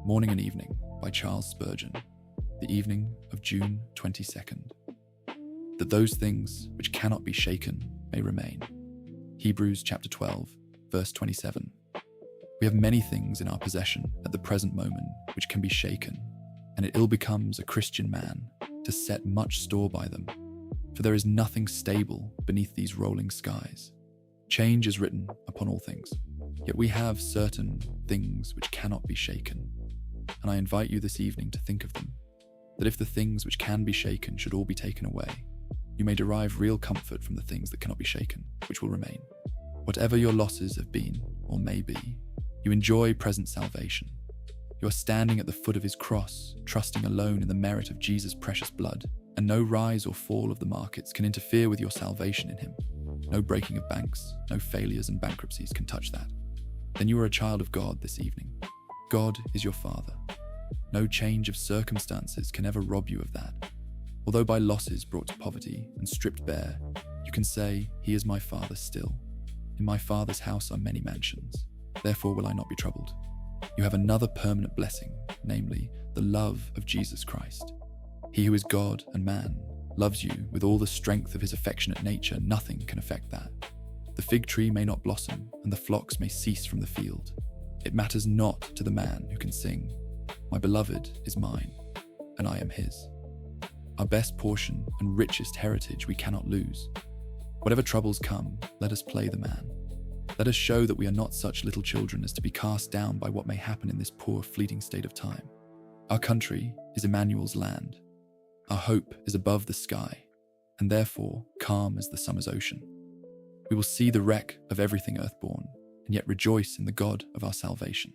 Morning and Evening by Charles Spurgeon, the evening of June 22nd. That those things which cannot be shaken may remain. Hebrews chapter 12, verse 27. We have many things in our possession at the present moment which can be shaken, and it ill becomes a Christian man to set much store by them, for there is nothing stable beneath these rolling skies. Change is written upon all things, yet we have certain things which cannot be shaken, and I invite you this evening to think of them, that if the things which can be shaken should all be taken away, you may derive real comfort from the things that cannot be shaken, which will remain. Whatever your losses have been, or may be, you enjoy present salvation. You are standing at the foot of his cross, trusting alone in the merit of Jesus' precious blood, and no rise or fall of the markets can interfere with your salvation in him. No breaking of banks, no failures and bankruptcies can touch that. Then you are a child of God this evening. God is your Father. No change of circumstances can ever rob you of that. Although by losses brought to poverty and stripped bare, you can say, "He is my Father still. In my Father's house are many mansions. Therefore will I not be troubled." You have another permanent blessing, namely, the love of Jesus Christ. He who is God and man loves you with all the strength of his affectionate nature. Nothing can affect that. The fig tree may not blossom, and the flocks may cease from the field. It matters not to the man who can sing, "My beloved is mine, and I am his." Our best portion and richest heritage we cannot lose. Whatever troubles come, let us play the man. Let us show that we are not such little children as to be cast down by what may happen in this poor, fleeting state of time. Our country is Immanuel's land. Our hope is above the sky, and therefore calm as the summer's ocean. We will see the wreck of everything earthborn, and yet rejoice in the God of our salvation.